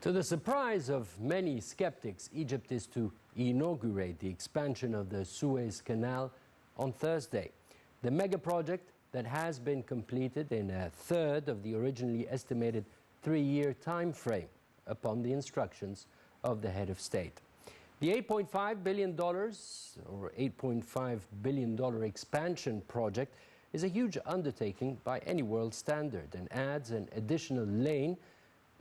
To the surprise of many skeptics, Egypt is to inaugurate the expansion of the Suez Canal on Thursday. The mega project that has been completed in a third of the originally estimated 3-year time frame upon the instructions of the head of state. The $8.5 billion or $8.5 billion expansion project is a huge undertaking by any world standard and adds an additional lane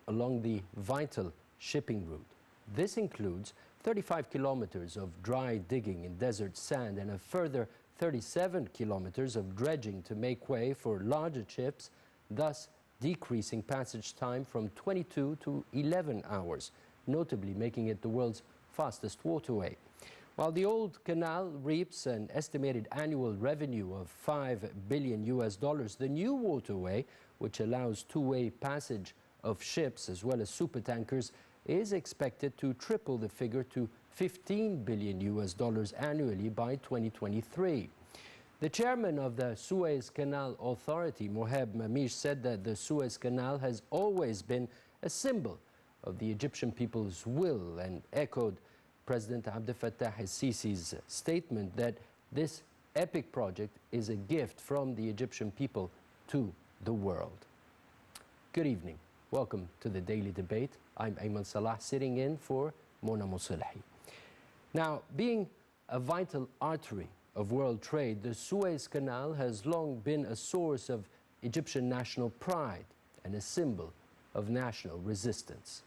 along the vital shipping route. This includes 35 kilometers of dry digging in desert sand and a further 37 kilometers of dredging to make way for larger ships, thus decreasing passage time from 22 to 11 hours, notably making it the world's fastest waterway. While the old canal reaps an estimated annual revenue of $5 billion, the new waterway, which allows two-way passage of ships as well as supertankers, is expected to triple the figure to $15 billion annually by 2023. The chairman of the Suez Canal Authority, Moheb Mamish, said that the Suez Canal has always been a symbol of the Egyptian people's will and echoed President Abdel al-Sisi's statement that this epic project is a gift from the Egyptian people to the world. Good evening. Welcome to the Daily Debate. I'm Ayman Salah, sitting in for Mona Mosalhi. Now, being a vital artery of world trade, the Suez Canal has long been a source of Egyptian national pride and a symbol of national resistance.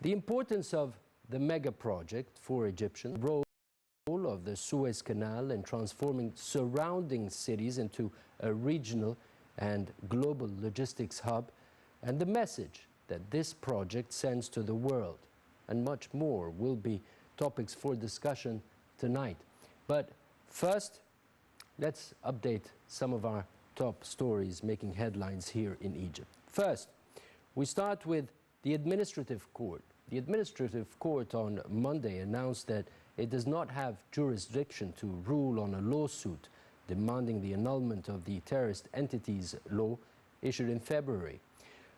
The importance of the mega project for Egyptians, the role of the Suez Canal in transforming surrounding cities into a regional and global logistics hub, and the message that this project sends to the world, and much more will be topics for discussion tonight. But first, let's update some of our top stories making headlines here in Egypt. First, we start with the administrative court. The administrative court on Monday announced that it does not have jurisdiction to rule on a lawsuit demanding the annulment of the terrorist entities law issued in February.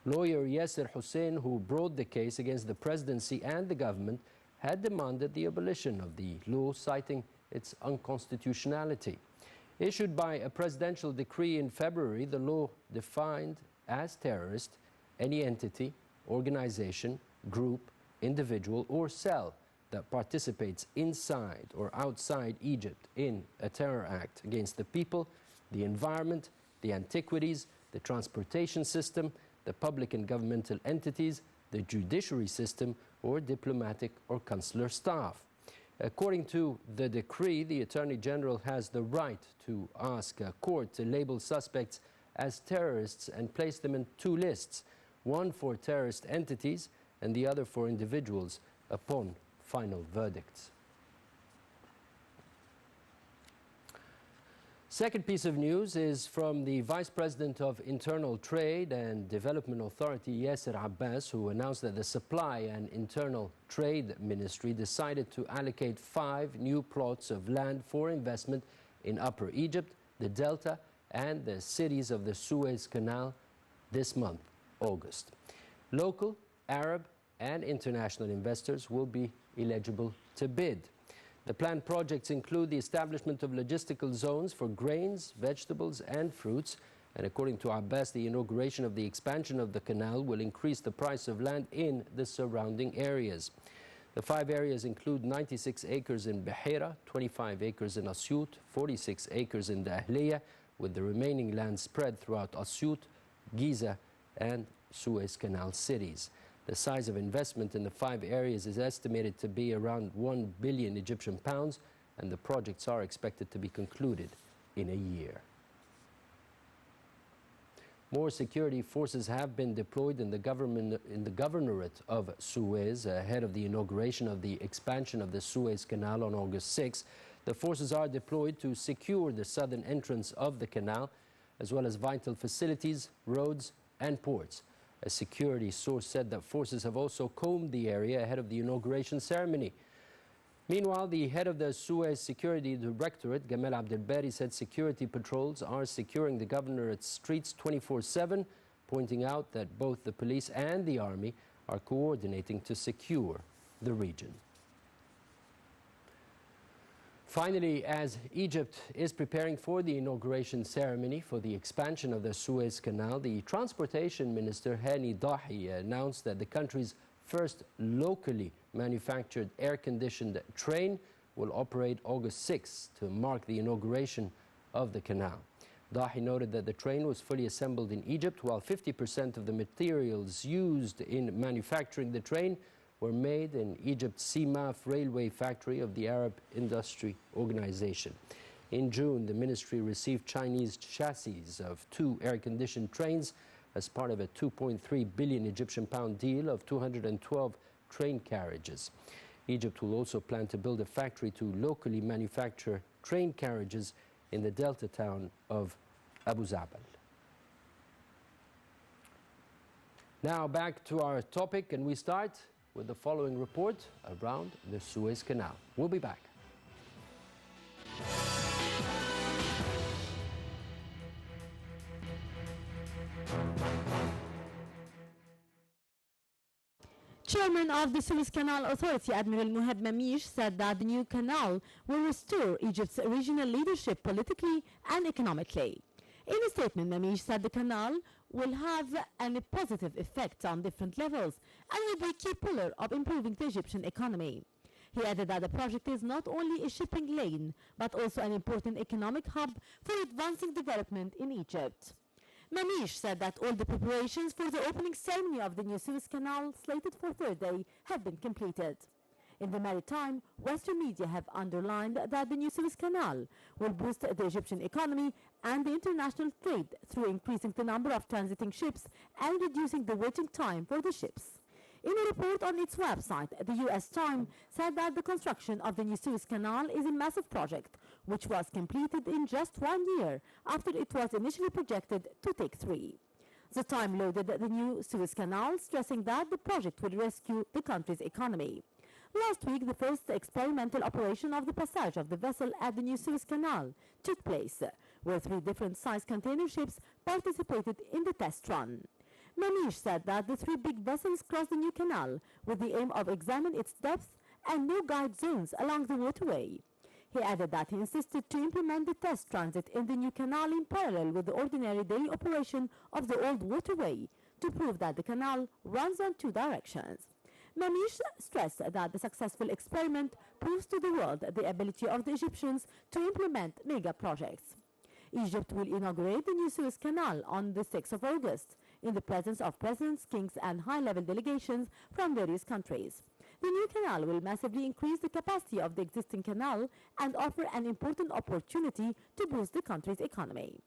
Lawyer Yasser Hussein, who brought the case against the presidency and the government, had demanded the abolition of the law, citing its unconstitutionality. Issued by a presidential decree in February, the law defined as terrorist any entity, organization, group, individual, or cell that participates inside or outside Egypt in a terror act against the people, the environment, the antiquities, the transportation system, the public and governmental entities, the judiciary system, or diplomatic or consular staff. According to the decree, the Attorney General has the right to ask a court to label suspects as terrorists and place them in two lists, one for terrorist entities and the other for individuals upon final verdicts. Second piece of news is from the Vice President of Internal Trade and Development Authority, Yasser Abbas, who announced that the Supply and Internal Trade Ministry decided to allocate 5 new plots of land for investment in Upper Egypt, the Delta, and the cities of the Suez Canal this month, August. Local, Arab, and international investors will be eligible to bid. The planned projects include the establishment of logistical zones for grains, vegetables, and fruits. And according to Abbas, the inauguration of the expansion of the canal will increase the price of land in the surrounding areas. The 5 areas include 96 acres in Bahira, 25 acres in Asyut, 46 acres in the Ahliya, with the remaining land spread throughout Asyut, Giza, and Suez Canal cities. The size of investment in the 5 areas is estimated to be around 1 billion Egyptian pounds, and the projects are expected to be concluded in a year. More security forces have been deployed in the governorate of Suez ahead of the inauguration of the expansion of the Suez Canal on August 6. The forces are deployed to secure the southern entrance of the canal, as well as vital facilities, roads, and ports. A security source said that forces have also combed the area ahead of the inauguration ceremony. Meanwhile, the head of the Suez Security Directorate, Gamal Abdelbari, said security patrols are securing the governorate's streets 24/7, pointing out that both the police and the army are coordinating to secure the region. Finally, as Egypt is preparing for the inauguration ceremony for the expansion of the Suez Canal, the Transportation Minister Hani Dahi announced that the country's first locally manufactured air-conditioned train will operate August 6 to mark the inauguration of the canal. Dahi noted that the train was fully assembled in Egypt, while 50% of the materials used in manufacturing the train were made in Egypt's Simaf railway factory of the Arab Industry Organization. In June, the ministry received Chinese chassis of 2 air-conditioned trains as part of a 2.3 billion Egyptian pound deal of 212 train carriages. Egypt will also plan to build a factory to locally manufacture train carriages in the delta town of Abu Zabal. Now back to our topic, and we start with the following report around the Suez Canal. We'll be back. Chairman of the Suez Canal Authority, Admiral Muhab Mamish, said that the new canal will restore Egypt's regional leadership politically and economically. In a statement, Mamish said the canal will have a positive effect on different levels and will be a key pillar of improving the Egyptian economy. He added that the project is not only a shipping lane, but also an important economic hub for advancing development in Egypt. Mamish said that all the preparations for the opening ceremony of the new Suez Canal, slated for Thursday, have been completed. In the maritime, Western media have underlined that the new Suez Canal will boost the Egyptian economy and the international trade through increasing the number of transiting ships and reducing the waiting time for the ships. In a report on its website, the U.S. Times said that the construction of the new Suez Canal is a massive project, which was completed in just 1 year after it was initially projected to take 3. The Times lauded the new Suez Canal, stressing that the project will rescue the country's economy. Last week, the first experimental operation of the passage of the vessel at the new Suez Canal took place, where 3 different size container ships participated in the test run. Mamish said that the 3 big vessels crossed the new canal with the aim of examining its depth and no guide zones along the waterway. He added that he insisted to implement the test transit in the new canal in parallel with the ordinary daily operation of the old waterway to prove that the canal runs on 2 directions. Mamish stressed that the successful experiment proves to the world the ability of the Egyptians to implement mega projects. Egypt will inaugurate the new Suez Canal on the 6th of August in the presence of presidents, kings and high-level delegations from various countries. The new canal will massively increase the capacity of the existing canal and offer an important opportunity to boost the country's economy.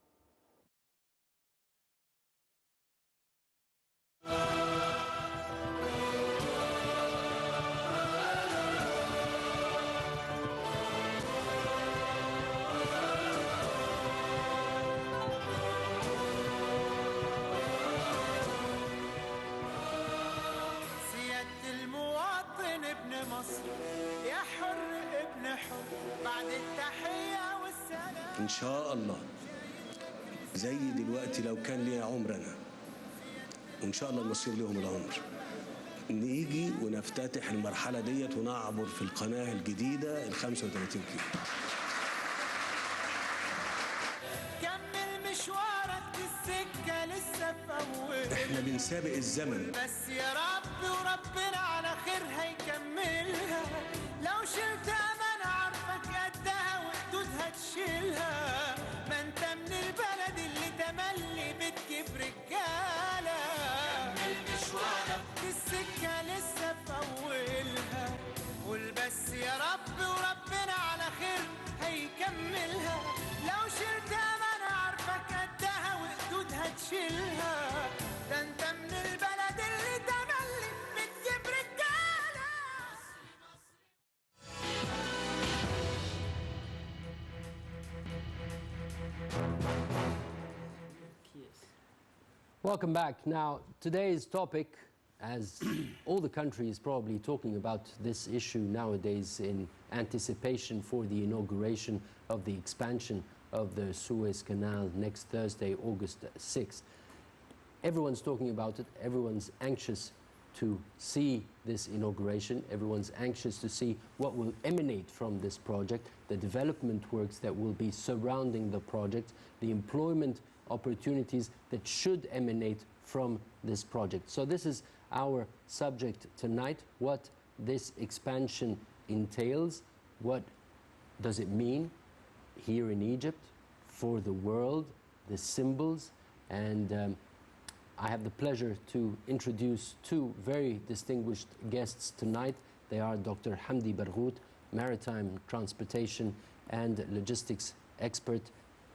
إن شاء الله زي دلوقتي لو كان لي عمر أنا، وإن شاء الله المصير لهم العمر، نيجي ونفتتح المرحلة ديت ونعبر في القناة الجديدة ال 35 كيلو. كمل مشوارك السكة لسه في أولها. إحنا بنسابق الزمن. بس يا رب وربنا على خير هيكملها. لو شلتها ما أنا عارفك قدها وحدودها تشيلها. ما أنت من البلد اللي تملي بتجيب رجالة. كمل مشوارك السكة لسه في أولها. قول بس يا رب وربنا على خير هيكملها. لو شلتها ما أنا عارفك قدها وحدودها تشيلها. ده أنت من البلد اللي تملي بتجيب رجالة. Welcome back. Now, today's topic, as all the countries probably talking about this issue nowadays in anticipation for the inauguration of the expansion of the Suez Canal next Thursday, August 6th. Everyone's talking about it, everyone's anxious to see this inauguration. Everyone's anxious to see what will emanate from this project, the development works that will be surrounding the project, the employment opportunities that should emanate from this project. So this is our subject tonight, what this expansion entails, what does it mean here in Egypt, for the world, the symbols, and I have the pleasure to introduce two very distinguished guests tonight. They are Dr. Hamdi Barghout, maritime transportation and logistics expert.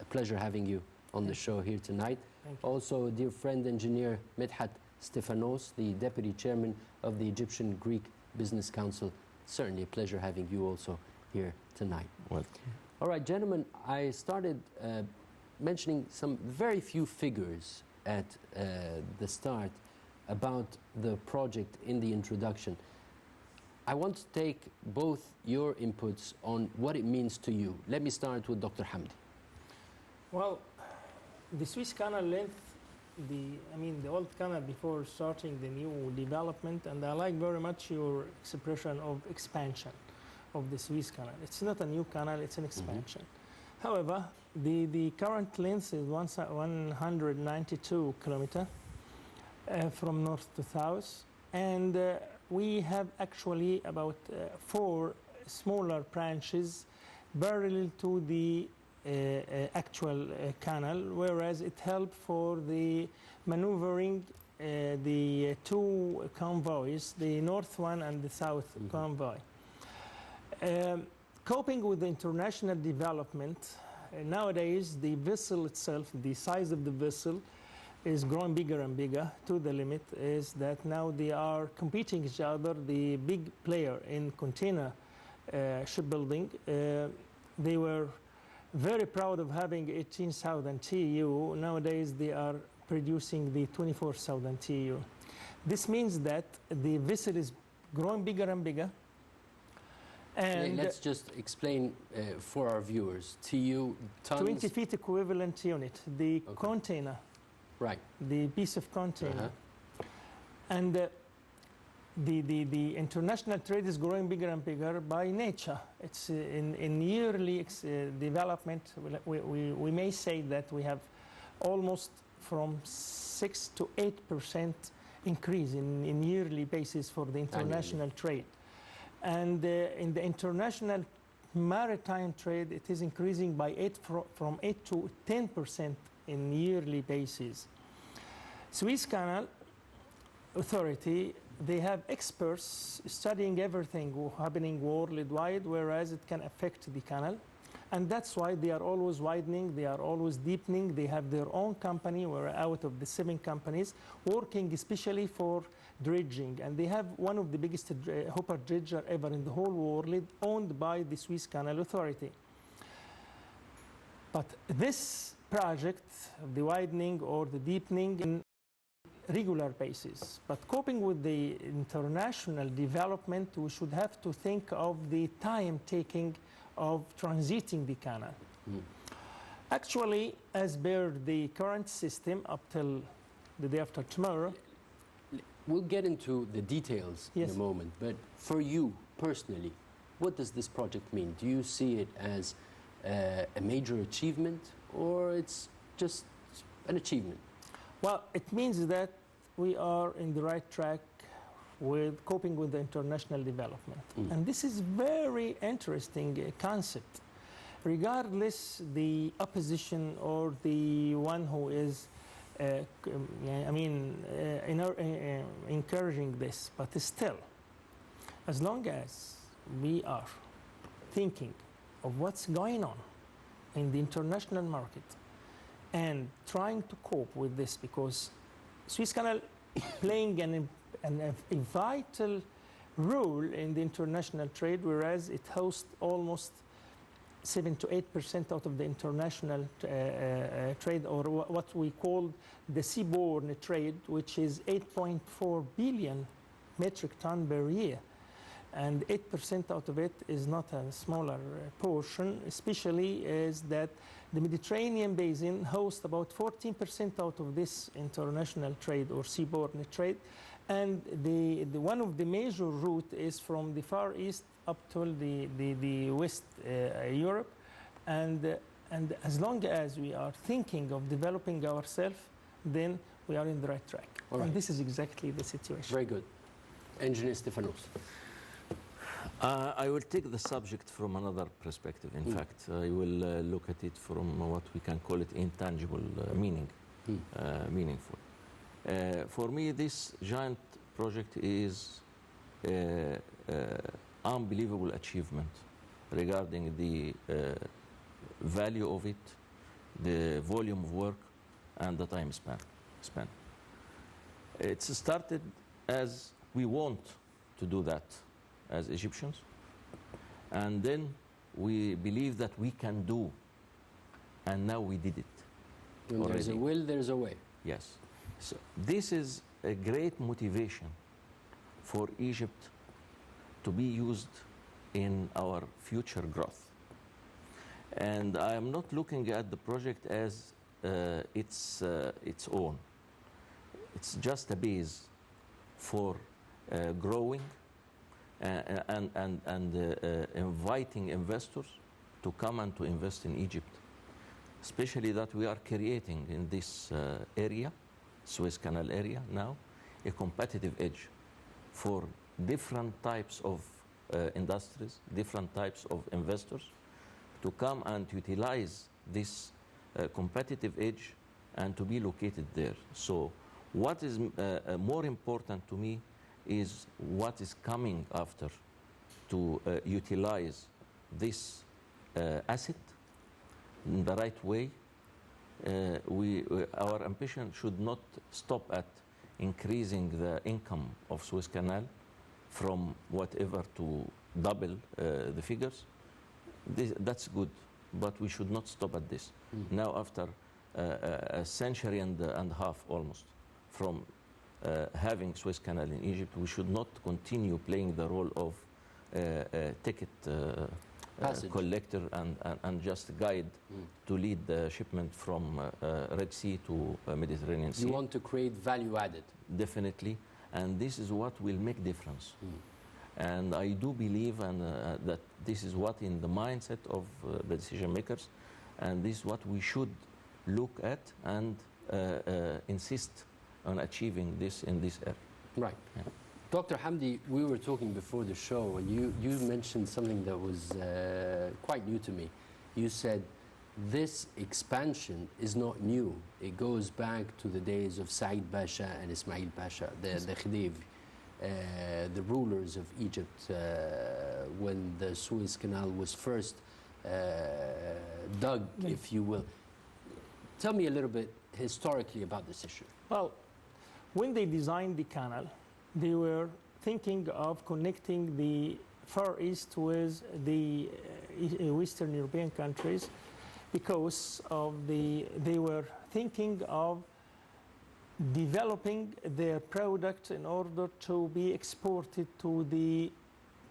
A pleasure having you on the show here tonight. Also, dear friend engineer Mdhat Stephanos, the deputy chairman of the Egyptian Greek Business Council. Certainly a pleasure having you also here tonight. Welcome. All right, gentlemen, I started mentioning some very few figures at the start about the project in the introduction. I want to take both your inputs on what it means to you. Let me start with Dr. Hamdi. Well, the Suez Canal length, the old canal before starting the new development, and I like very much your expression of expansion of the Suez Canal. It's not a new canal, it's an expansion. However, the current length is 192 kilometers from north to south, and we have actually about 4 smaller branches parallel to the actual canal, whereas it helped for the maneuvering the 2 convoys, the north one and the south convoy. Coping with the international development, nowadays the vessel itself, the size of the vessel is growing bigger and bigger, to the limit is that now they are competing each other. The big player in container shipbuilding, they were very proud of having 18,000 TEU. Nowadays they are producing the 24,000 TEU. This means that the vessel is growing bigger and bigger. And let's just explain for our viewers. TEU, tons? 20 feet equivalent unit, the container. Right. The piece of container. And the international trade is growing bigger and bigger by nature. It's in yearly development. We may say that we have almost from 6 to 8% increase in yearly basis for the international trade. And in the international maritime trade, it is increasing by from 8 to 10% in yearly basis. Suez Canal Authority, they have experts studying everything happening worldwide, whereas it can affect the canal. And that's why they are always widening, they are always deepening. They have their own company, we're out of the 7 companies, working especially for dredging. And they have one of the biggest hopper dredger ever in the whole world, owned by the Suez Canal Authority. But this project, the widening or the deepening, in regular basis. But coping with the international development, we should have to think of the time taking of transiting the canal. Actually, as per the current system, up till the day after tomorrow. We'll get into the details in a moment, but for you personally, what does this project mean? Do you see it as a major achievement, or it's just an achievement? Well, it means that we are in the right track with coping with the international development. And this is very interesting concept. Regardless the opposition or the one who is encouraging this, but still, as long as we are thinking of what's going on in the international market and trying to cope with this, because Suez Canal playing a vital role in the international trade, whereas it hosts almost 7 to 8% out of the international trade, or what we call the seaborne trade, which is 8.4 billion metric ton per year. And 8% out of it is not a smaller portion, especially is that the Mediterranean basin hosts about 14% out of this international trade or seaborne trade, And one of the major route is from the Far East up to the West Europe. And as long as we are thinking of developing ourselves, then we are in the right track. All right. And this is exactly the situation. Very good. Engineer Stefanos. I will take the subject from another perspective. In fact, I will look at it from what we can call it intangible meaning, meaningful. For me, this giant project is unbelievable achievement regarding the value of it, the volume of work, and the time spent. It's started as we want to do that as Egyptians, and then we believe that we can do, and now we did it. When there's a will, there's a way. Yes. So this is a great motivation for Egypt to be used in our future growth. And I am not looking at the project as its own. It's just a base for growing and inviting investors to come and to invest in Egypt, especially that we are creating in this area, Suez Canal area now, a competitive edge for different types of industries, different types of investors to come and utilize this competitive edge and to be located there. So what is more important to me is what is coming after to utilize this asset in the right way. Our ambition should not stop at increasing the income of Suez Canal from whatever to double the figures. That's good, but we should not stop at this. Now, after a century and a half almost from having Suez Canal in Egypt, we should not continue playing the role of ticket collector and just guide to lead the shipment from Red Sea to Mediterranean Sea. You want to create value added. Definitely, and this is what will make difference. And I do believe that this is what in the mindset of the decision makers, and this is what we should look at and insist on achieving this in this area. Right. Yeah. Dr. Hamdi, we were talking before the show, and you mentioned something that was quite new to me. You said this expansion is not new. It goes back to the days of Said Pasha and Ismail Pasha, the Khedive, the rulers of Egypt, when the Suez Canal was first dug, if you will. Tell me a little bit historically about this issue. Well, when they designed the canal, they were thinking of connecting the Far East with the Western European countries because of they were thinking of developing their product in order to be exported to the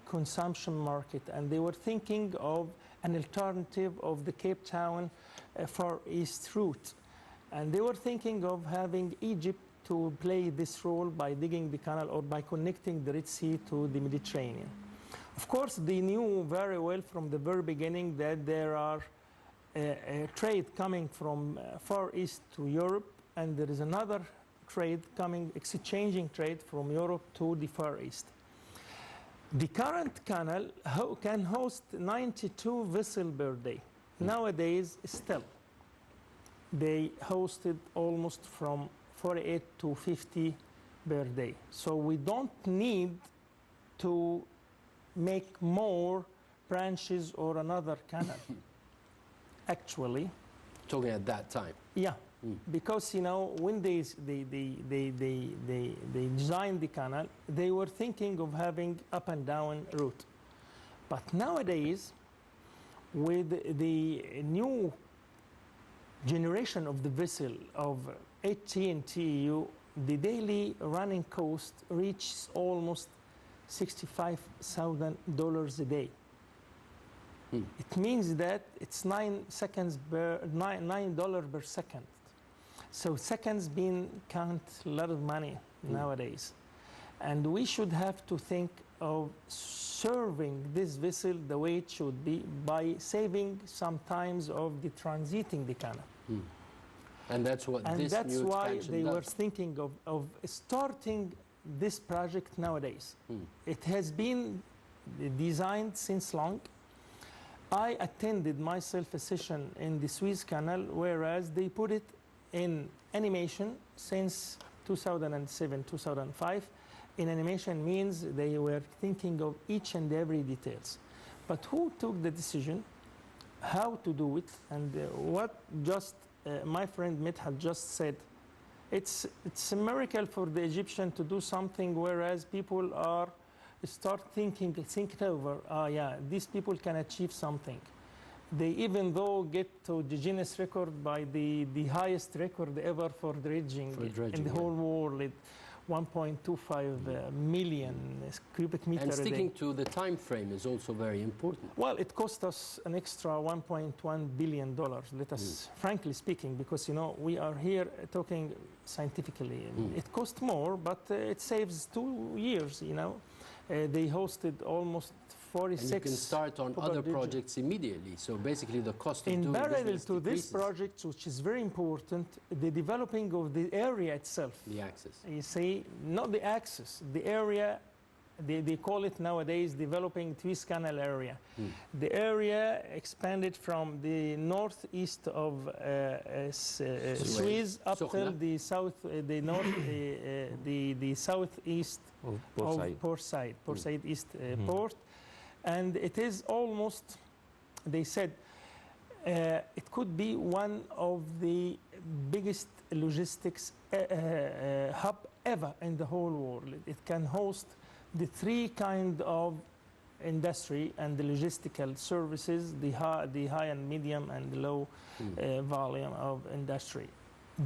consumption market. And they were thinking of an alternative of the Cape Town Far East route. And they were thinking of having Egypt to play this role by digging the canal or by connecting the Red Sea to the Mediterranean. Of course, they knew very well from the very beginning that there are a trade coming from Far East to Europe, and there is another trade coming, exchanging trade from Europe to the Far East. The current canal can host 92 vessels per day. Nowadays, still, they hosted almost from 48 to 50 per day. So we don't need to make more branches or another canal. Actually, talking at that time. Yeah, because when they designed the canal, they were thinking of having up and down route. But nowadays, with the new generation of the vessel of 18 TEU, the daily running cost reaches almost $65,000 a day. It means that it's $9 per second. So seconds count a lot of money nowadays. And we should have to think of serving this vessel the way it should be by saving some times of the transiting the canal. And that's what And this that's new why expansion they were does. thinking of starting this project nowadays. It has been designed since long. I attended myself a session in the Suez Canal, whereas they put it in animation since 2007, 2005. In animation means they were thinking of each and every details. But who took the decision how to do it, and what just my friend Midhad just said, it's a miracle for the Egyptian to do something, whereas people are start thinking over, yeah, these people can achieve something. They even though get to the Guinness record by the highest record ever for dredging in the whole world, 1.25 million cubic meter And a day. sticking to the time frame is also very important. Well, it cost us an extra $1.1 billion, let us frankly speaking, because, you know, we are here talking scientifically. It cost more, but it saves 2 years, you know. They hosted almost 46. And you can start on other projects projects immediately. So basically the cost of in doing parallel business to this decreases. project, which is very important, the developing of the area itself. The access. You see, not the access, the area, they call it nowadays developing Suez Canal area. The area expanded from the northeast of Suez up till the south, the north, the southeast of Port Said East Port. And it is almost, they said, it could be one of the biggest logistics hub ever in the whole world. It can host the three kind of industry and the logistical services, the high and medium and low volume of industry.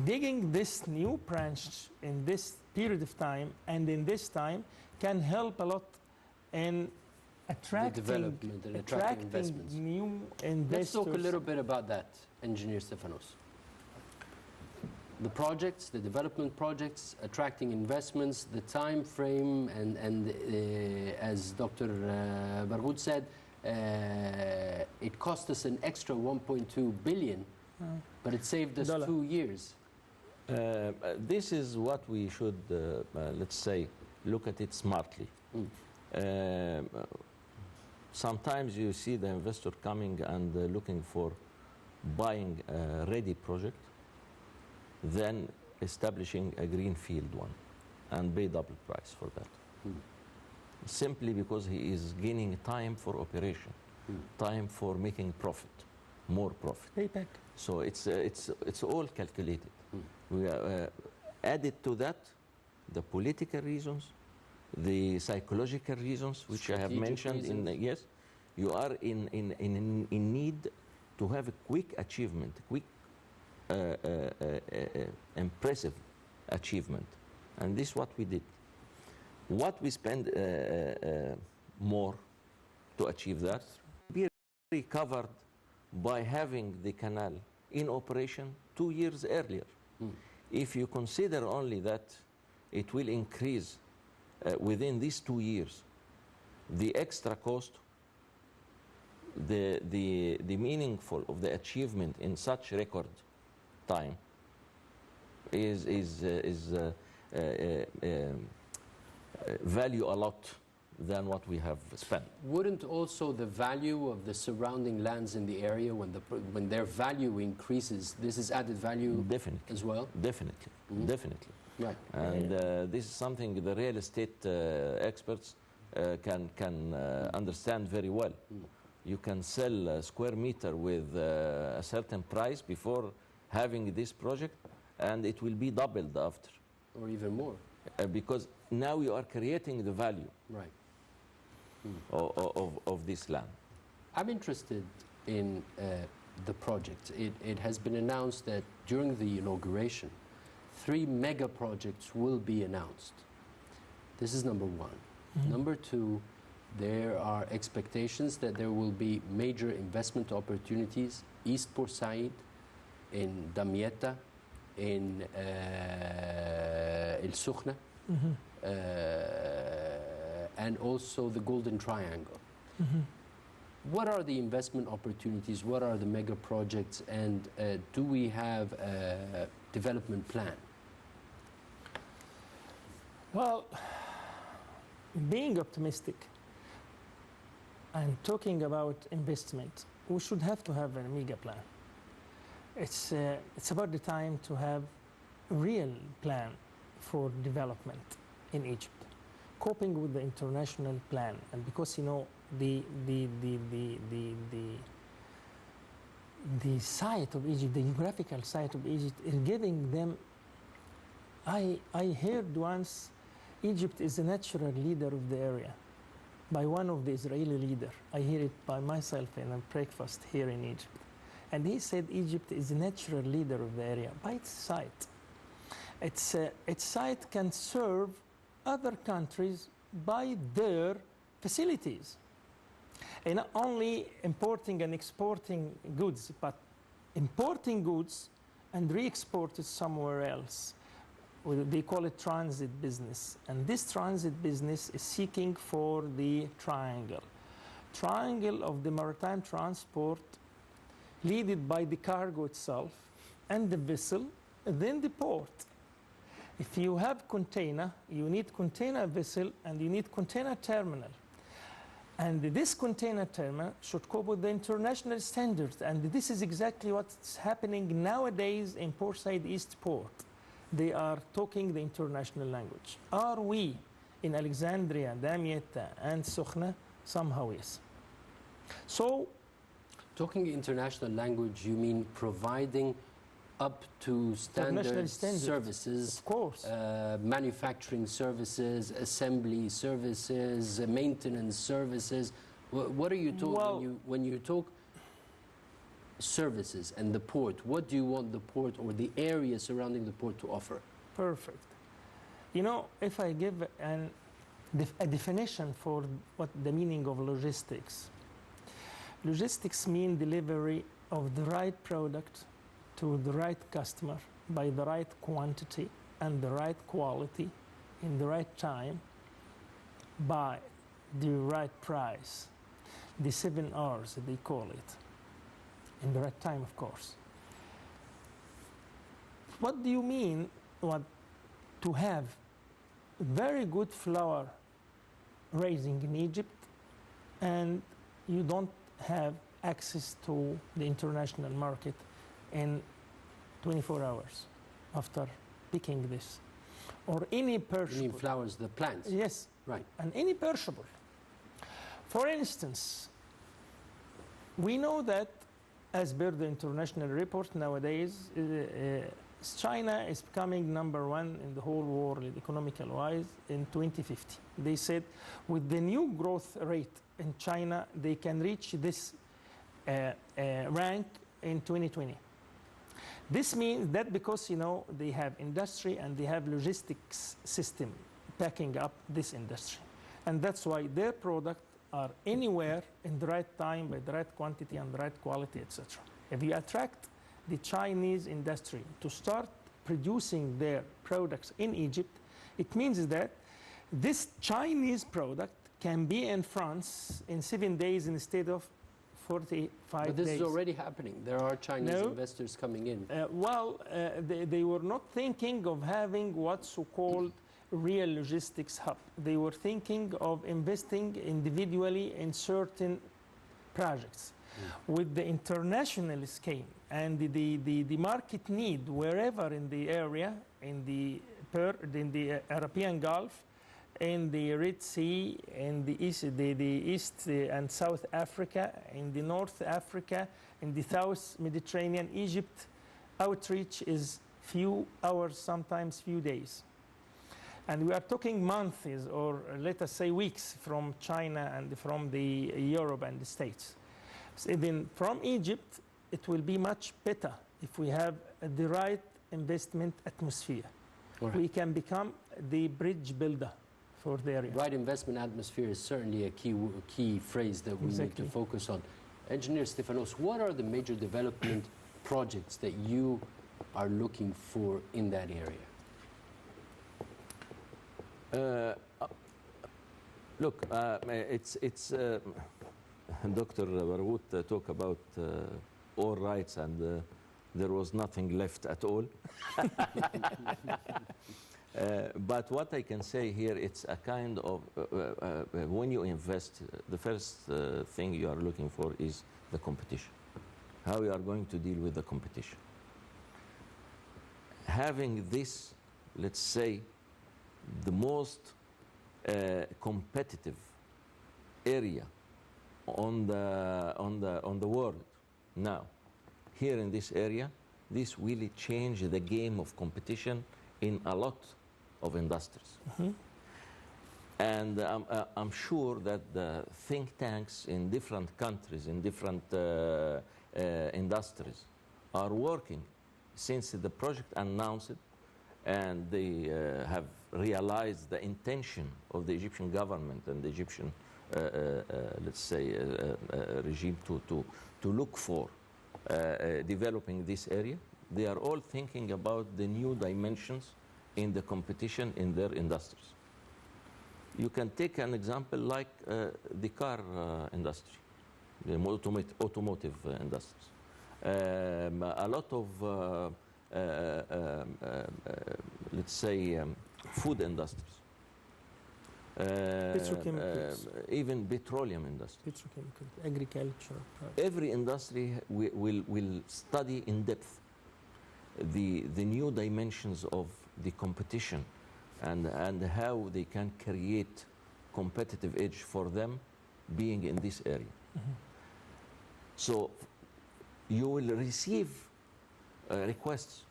Digging this new branch in this period of time and in this time can help a lot in attracting, development and attracting investments. New investors. Let's talk a little bit about that, Engineer Stefanos. The projects, the development projects, attracting investments, the time frame, and as Dr. Barghouth said, it cost us an extra 1.2 billion, but it saved us 2 years. This is what we should, let's say, look at it smartly. Sometimes you see the investor coming and looking for buying a ready project, then establishing a greenfield one and pay double price for that. Simply because he is gaining time for operation, time for making profit, more profit. Payback. So it's all calculated. We added to that the political reasons, the psychological reasons, which I have mentioned. Yes, you are in need to have a quick achievement, quick, impressive achievement, and this is what we did. What we spend more to achieve that be recovered by having the canal in operation 2 years earlier. If you consider only that it will increase within these 2 years, the extra cost, the meaningful of the achievement in such record time is value a lot than what we have spent. Wouldn't also the value of the surrounding lands in the area, when their value increases, this is added value Definitely. as well? Definitely, definitely. Right. And this is something the real estate experts can understand very well. You can sell a square meter with a certain price before having this project, and it will be doubled after. Or even more. Because now you are creating the value Right. of this land. I'm interested in the project. It has been announced that during the inauguration, 3 mega projects will be announced. This is number one. Number two, there are expectations that there will be major investment opportunities, East Port Said, in Damietta, in El Sukhna, and also the Golden Triangle. What are the investment opportunities? What are the mega projects? And do we have a development plan? Well, being optimistic and talking about investment, we should have to have a mega plan. It's about the time to have a real plan for development in Egypt, coping with the international plan. And because, you know, the site of Egypt, the geographical site of Egypt, is giving them. I heard once Egypt is a natural leader of the area by one of the Israeli leaders. I hear it by myself in a breakfast here in Egypt. And he said Egypt is a natural leader of the area by its site. Its site can serve other countries by their facilities. And not only importing and exporting goods, but importing goods and re-export it somewhere else. They call it transit business. And this transit business is seeking for the triangle of the maritime transport, led by the cargo itself and the vessel, then the port. If you have container, you need container vessel and you need container terminal. And this container terminal should cope with the international standards. And this is exactly what's happening nowadays in Portside East Port. They are talking the international language. Are we in Alexandria, Damietta, and Sokhna? Somehow yes. So, talking international language, you mean providing up to standard services, of course, manufacturing services, assembly services, maintenance services. What are you talking when you talk services and the port? What do you want the port or the area surrounding the port to offer? Perfect. You know, if I give a definition for what the meaning of logistics. Logistics mean delivery of the right product to the right customer by the right quantity and the right quality in the right time by the right price. The 7 R's, they call it. In the right time, of course. What do you mean to have very good flour raising in Egypt and you don't have access to the international market in 24 hours after picking this? Or any perishable. You mean flowers, the plants? Yes. Right. And any perishable. For instance, we know that as per the international report nowadays, China is becoming #1 in the whole world, economical-wise, in 2050. They said with the new growth rate in China, they can reach this rank in 2020. This means that because, you know, they have industry and they have logistics system backing up this industry. And that's why their products are anywhere in the right time, by the right quantity and the right quality, etc. If you attract the Chinese industry to start producing their products in Egypt, it means that this Chinese product can be in France in 7 days instead of 45 But this days. is already happening. There are Chinese investors coming in. They were not thinking of having what's so-called real logistics hub. They were thinking of investing individually in certain projects. With the international scheme and the market need wherever in the area, in the Arabian Gulf, in the Red Sea, in the East and South Africa, in the North Africa, in the South Mediterranean, Egypt, outreach is few hours, sometimes few days. And we are talking months or let us say weeks from China and from the Europe and the States. So even from Egypt, it will be much better if we have the right investment atmosphere. Right. We can become the bridge builder for the area. Right investment atmosphere is certainly a key phrase that we need to focus on. Engineer Stefanos, what are the major development projects that you are looking for in that area? Look, it's Dr. Barghouth talk about all rights, and there was nothing left at all. But what I can say here, it's a kind of, when you invest, the first thing you are looking for is the competition. How you are going to deal with the competition. Having this, let's say, the most competitive area on the world now, here in this area, this will change the game of competition in a lot of industries. Mm-hmm. And I'm sure that the think tanks in different countries, in different industries, are working since the project announced, and they have realized the intention of the Egyptian government and the Egyptian, let's say, regime to look for developing this area. They are all thinking about the new dimensions in the competition in their industries. You can take an example like the car industry, the automotive industries. A lot of, let's say, food industries. Petrochemicals. Even petroleum industry. Petrochemical, agriculture. Every industry will study in depth the new dimensions of the competition and how they can create competitive edge for them being in this area. Mm-hmm. So you will receive requests.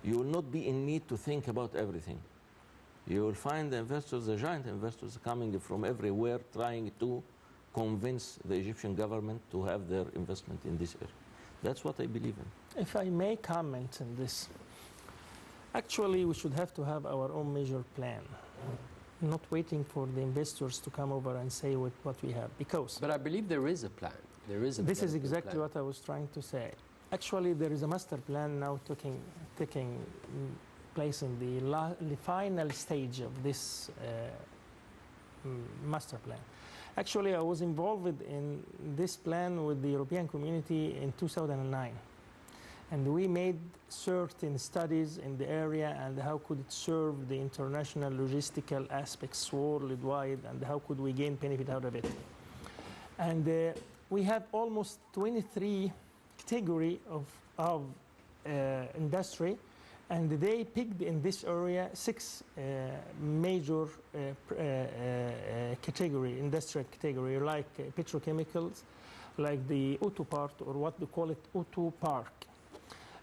You will not be in need to think about everything. You will find the investors, the giant investors, coming from everywhere, trying to convince the Egyptian government to have their investment in this area. That's what I believe in. If I may comment on this, actually we should have to have our own major plan, not waiting for the investors to come over and say what we have, because... But I believe there is a plan. There is a This is development exactly plan. what I was trying to say. Actually, there is a master plan now taking place in the final stage of this master plan. Actually, I was involved in this plan with the European community in 2009. And we made certain studies in the area and how could it serve the international logistical aspects worldwide and how could we gain benefit out of it. And we have almost 23 category of industry, and they picked in this area 6 major industrial category, like petrochemicals, like the auto part, or what we call it auto park.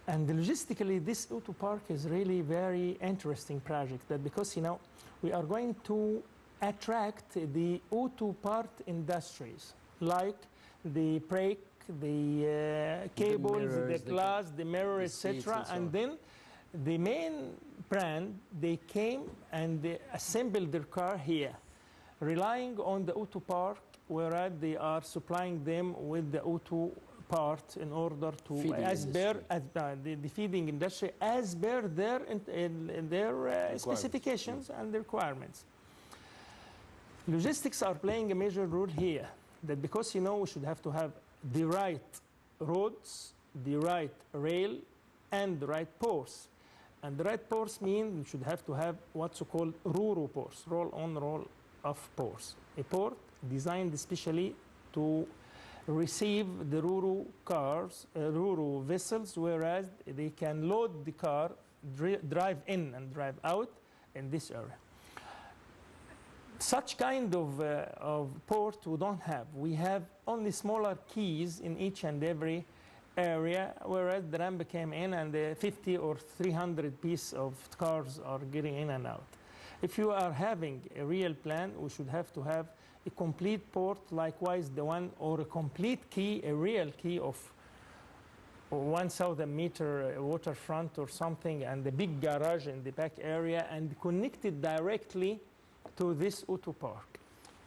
And logistically, this auto park is really very interesting project, that because, you know, we are going to attract the auto part industries, like the brake, the cables, mirrors, the glass, the mirror, etc. so And on. then the main brand, they came and they assembled their car here, relying on the auto park, whereas they are supplying them with the auto part in order to, Feeding as per industry. the feeding industry, as per their specifications and requirements. Logistics are playing a major role here, that because, you know, we should have to have the right roads, the right rail, and the right ports. And the right ports mean we should have to have what's called RoRo ports, roll-on, roll-off ports. A port designed especially to receive the RoRo cars, RoRo vessels, whereas they can load the car, drive in and drive out in this area. Such kind of port we don't have. We have only smaller keys in each and every area, whereas the ramp came in and the 50 or 300 pieces of cars are getting in and out. If you are having a real plan, we should have to have a complete port, likewise the one, or a complete key, a real key of 1,000 meter waterfront or something, and a big garage in the back area, and connected directly to this auto park.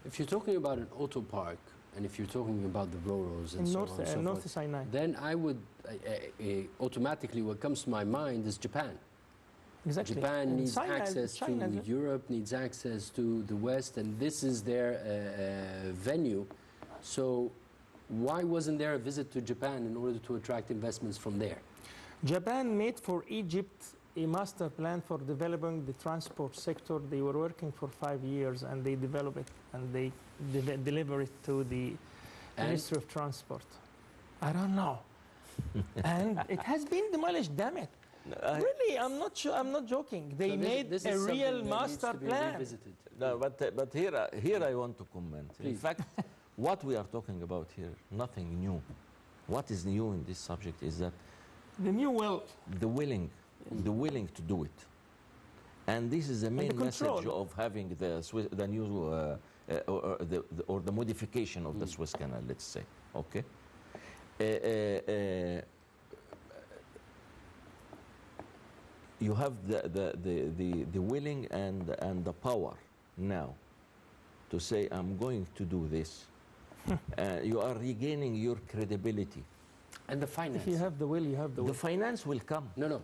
If you're talking about an auto park, and if you're talking about the RoRos and In so North, on and so North forth, Sinai. then I would automatically what comes to my mind is Japan. Exactly. Japan And needs China- access China- to Europe, needs access to the West, and this is their venue. So why wasn't there a visit to Japan in order to attract investments from there? Japan made for Egypt a master plan for developing the transport sector. They were working for 5 years, and they developed it, and they deliver it to the And? Ministry of Transport. I don't know. And it has been demolished, damn it. Really, I'm not sure, I'm not joking. They So made this a is something real that master needs to be plan. revisited. No, but here I want to comment. In Please. fact, what we are talking about here, nothing new. What is new in this subject is that The new will. the willing to do it. And this is the main message control. of having the new or the modification of the Suez Canal, let's say. Okay. You have the willing and the power now to say, I'm going to do this. You are regaining your credibility. And the finance. If you have the will, you have the The will. finance will come. No.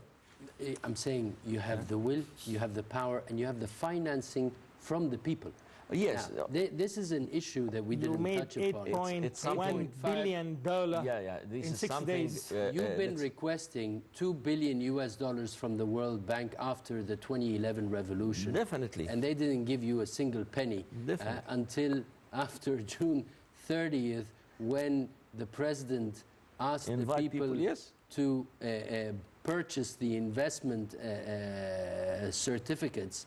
I'm saying you have the will, you have the power, and you have the financing from the people. Yes. Now, this is an issue that we You didn't made touch upon. It's $8.1 billion Yeah. This in is 6 something. days. You've been let's- requesting $2 billion from the World Bank after the 2011 revolution. Definitely. And they didn't give you a single penny Definitely. until after June 30th, when the president asked the Invite people, yes. to purchase the investment certificates,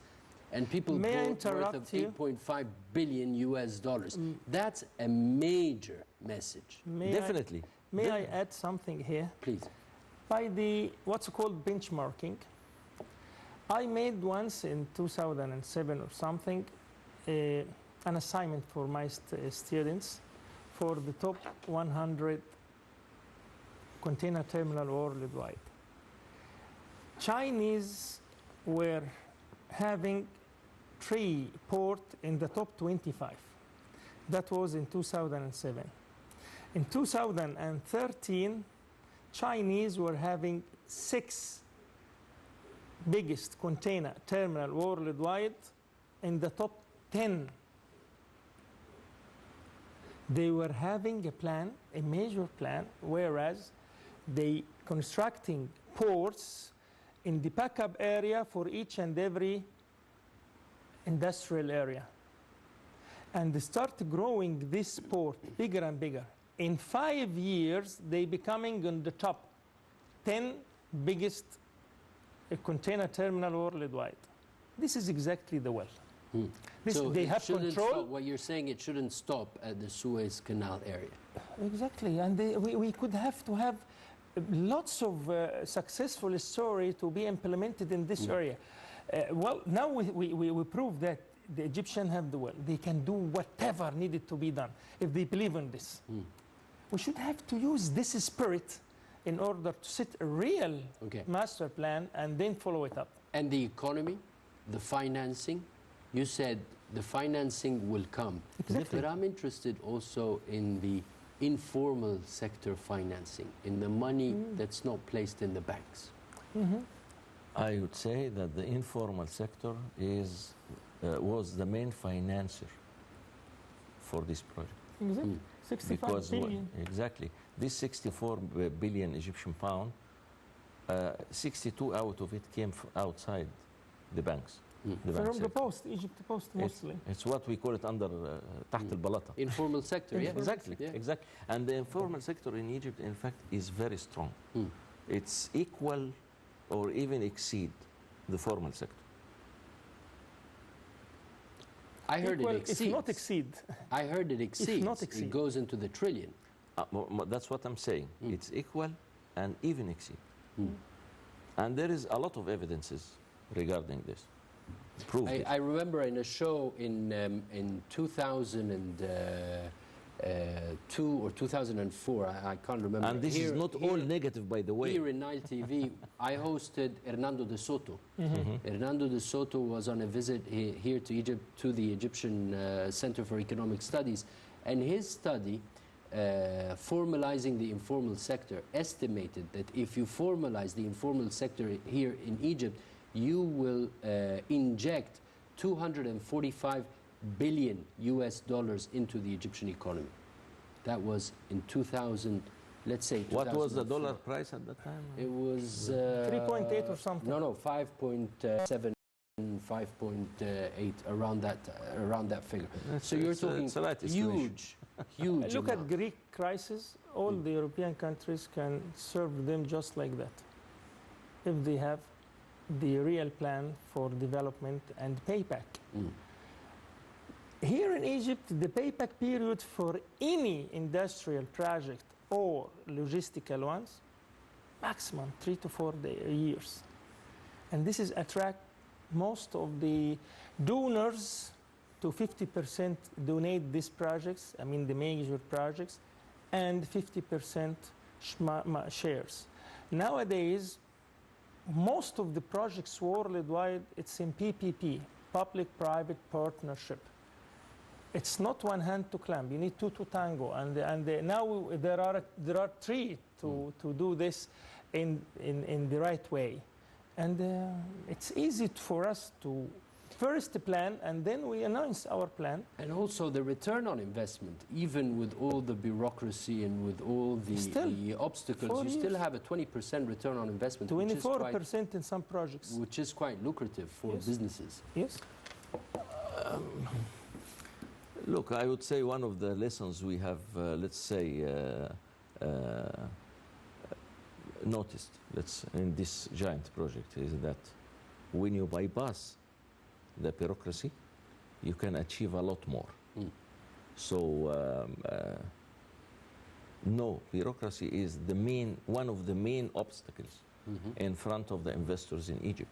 and people May I brought worth of interrupt you? $8.5 billion. That's a major message. Definitely. May I add something here? Please. By the what's called benchmarking, I made once in 2007 or something an assignment for my students for the top 100 container terminal worldwide. Chinese were having 3 ports in the top 25. That was in 2007. In 2013, Chinese were having 6 biggest container terminal worldwide in the top 10. They were having a plan, a major plan, whereas they constructing ports in the backup area for each and every industrial area. And they start growing this port bigger and bigger. In 5 years, they becoming on the top 10 biggest container terminal worldwide. This is exactly the well. So they it have shouldn't control. stop. What you're saying, it shouldn't stop at the Suez Canal area. Exactly, and we could have to have lots of successful story to be implemented in this area. Well, now we prove that the Egyptians have the will. They can do whatever needed to be done if they believe in this. We should have to use this spirit in order to set a real master plan and then follow it up. And the economy, the financing, you said the financing will come. Exactly. But I'm interested also in the informal sector financing, in the money that's not placed in the banks. I would say that the informal sector was the main financier for this project. Exactly. 65 billion. Exactly. This 64 billion Egyptian pound, 62 out of it came outside the banks. The bank From the sector. post, Egypt Post mostly. It's what we call it under تحت البلاطة. Informal sector, yeah. Exactly, Yeah. exactly. And the informal sector in Egypt, in fact, is very strong. It's equal or even exceed the formal sector. I heard Equal, it exceeds. if not exceed. I heard it exceeds. not It exceed. goes into the trillion. That's what I'm saying. It's equal and even exceed. And there is a lot of evidences regarding this. Prove it. I remember in a show in 2002 or 2004, I can't remember. And this is not all negative, by the way. Here in Nile TV, I hosted Hernando de Soto. Hernando de Soto was on a visit here to Egypt, to the Egyptian Center for Economic Studies. And his study, formalizing the informal sector, estimated that if you formalize the informal sector here in Egypt, you will inject $245 billion into the Egyptian economy. That was in 2000, let's say 2004. What was the dollar price at that time? It was 3.8 or something. No, 5.7, 5.8, around that figure. So you're talking huge. Look at amount. Greek crisis. All the European countries can serve them just like that, if they have the real plan for development and payback. Here in Egypt, the payback period for any industrial project or logistical ones, maximum 3 to 4 years. And this is attract most of the donors to 50% donate these projects, I mean the major projects, and 50% shares. Nowadays, most of the projects worldwide, it's in PPP, public-private partnership. It's not one hand to clamp. You need two to tango, and now there are three to do this in the right way, and it's easy for us to first plan, and then we announce our plan. And also the return on investment, even with all the bureaucracy and with all the obstacles, you still have a 20% return on investment, 24% in some projects, which is quite lucrative for businesses. Yes. Look, I would say one of the lessons we have, let's say, noticed in this giant project is that when you bypass the bureaucracy, you can achieve a lot more. So, no, bureaucracy is one of the main obstacles in front of the investors in Egypt,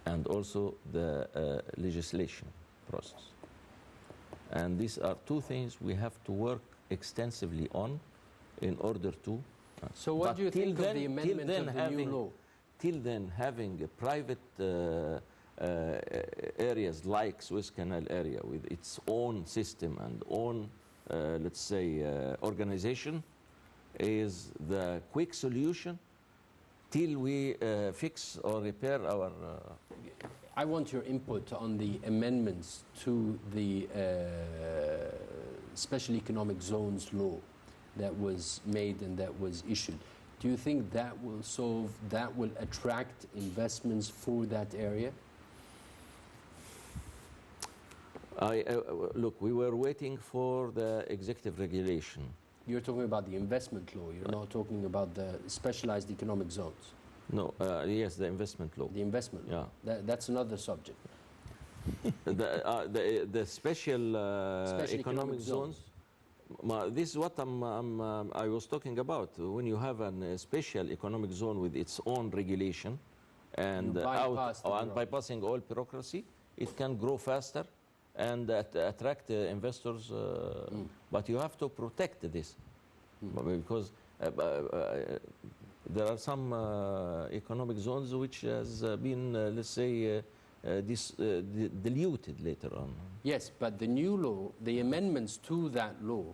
and also the legislation process. And these are two things we have to work extensively on in order to... So what do you think of the amendment of the new law? Till then, having a private areas like Suez Canal area with its own system and own, let's say, organization is the quick solution till we fix or repair our... I want your input on the amendments to the Special Economic Zones law that was made and that was issued. Do you think that will solve, that will attract investments for that area? Look, we were waiting for the executive regulation. You're talking about the investment law. You're not talking about the specialized economic zones. No, yes, the investment law. The investment law. Yeah. That's another subject. The special economic zones. This is what I was talking about. When you have a special economic zone with its own regulation and bypassing all bureaucracy, it can grow faster and attract investors. But you have to protect this because there are some economic zones which has been, let's say, diluted later on. Yes, but the new law, the amendments to that law,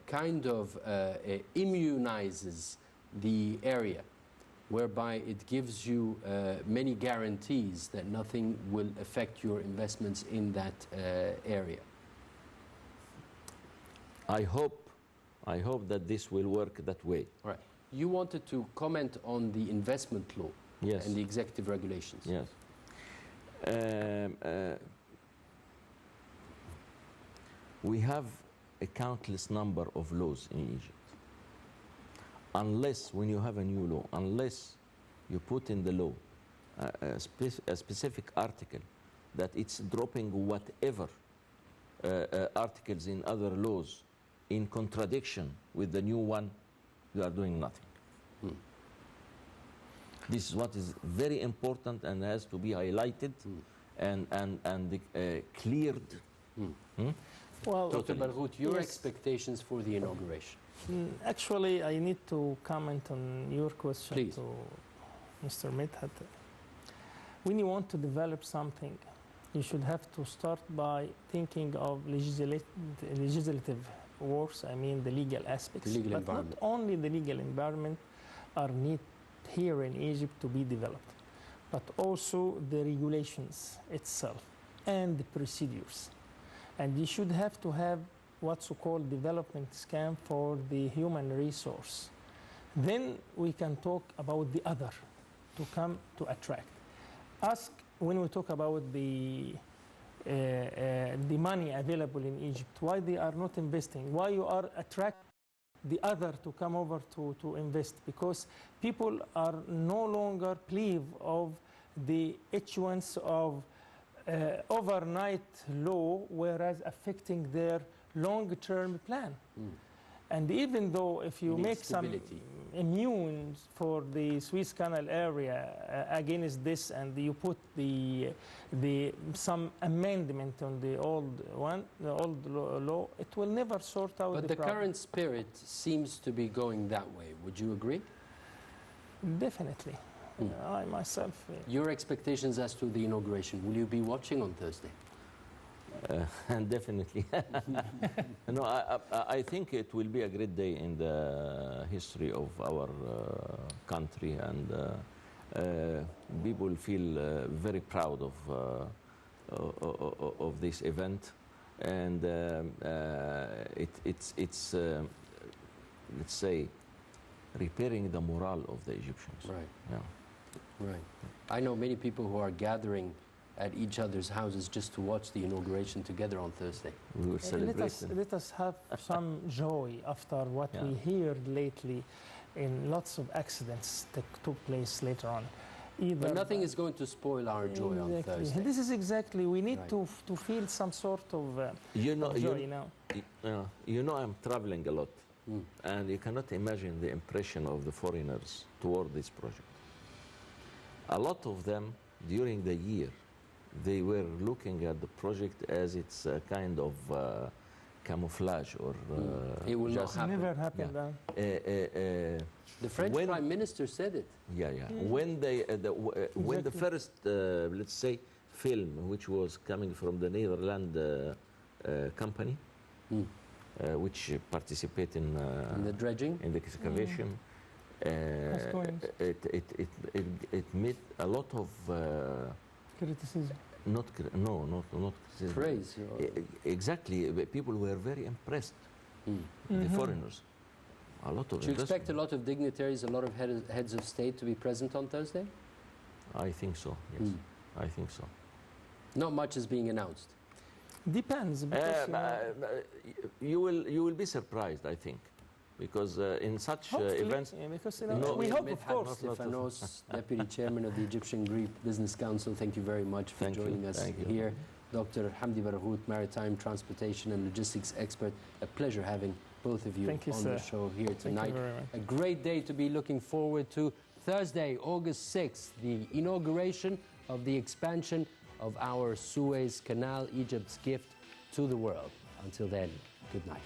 kind of immunizes the area, whereby it gives you many guarantees that nothing will affect your investments in that area. I hope that this will work that way. All right. You wanted to comment on the investment law and the executive regulations. Yes. We have a countless number of laws in Egypt. Unless, when you have a new law, unless you put in the law a specific article that it's dropping whatever articles in other laws in contradiction with the new one, you are doing nothing. This is what is very important and has to be highlighted and cleared. Well, Dr. Barghouth, your expectations for the inauguration? Actually, I need to comment on your question to Mr. Mithad. When you want to develop something, you should have to start by thinking of legislative works, I mean the legal aspects. The legal environment. Not only the legal environment are need here in Egypt to be developed, but also the regulations itself and the procedures. And you should have to have what's called development scan for the human resource. Then we can talk about the other to come to attract. Ask when we talk about the money available in Egypt, why they are not investing, why you are attracting the other to come over to invest, because people are no longer pleased of the issuance of overnight law, whereas affecting their long-term plan. And even though if you make some immune for the Suez Canal area against this, and you put some amendment on the old one, the old law, it will never sort out But the the problem. current spirit seems to be going that way. Would you agree? Definitely. I myself. Your expectations as to the inauguration, will you be watching on Thursday? And definitely. No, I think it will be a great day in the history of our country, and people feel very proud of this event, and it's let's say repairing the morale of the Egyptians. Right. Yeah. Right. I know many people who are gathering at each other's houses just to watch the inauguration together on Thursday. We will celebrate. Let us have some joy after what we heard lately in lots of accidents that took place later on. But nothing is going to spoil our joy on Thursday. This is exactly, we need to feel some sort of joy now. You know, I'm traveling a lot, and you cannot imagine the impression of the foreigners toward this project. A lot of them, during the year, they were looking at the project as it's a kind of camouflage, or it will just not happen. Never happened. The French Prime Minister said it. Yeah. When they when the first let's say film, which was coming from the Netherlands company, which participate in the dredging, in the excavation, it made a lot of criticism. not criticism. Praise. Exactly. People were very impressed. The foreigners. A lot of. Do you expect a lot of dignitaries, a lot of heads of state to be present on Thursday? I think so. Yes, I think so. Not much is being announced. Depends. Because, you will be surprised, I think, because in such events. Because We hope, of course. Esطفانوس, Deputy Chairman of the Egyptian Greek Business Council, thank you very much for joining us here. Dr. Hamdi Barghouth, Maritime Transportation and Logistics Expert. A pleasure having both of you on the show here tonight. A great day to be looking forward to. Thursday, August 6th, the inauguration of the expansion of our Suez Canal, Egypt's gift to the world. Until then, good night.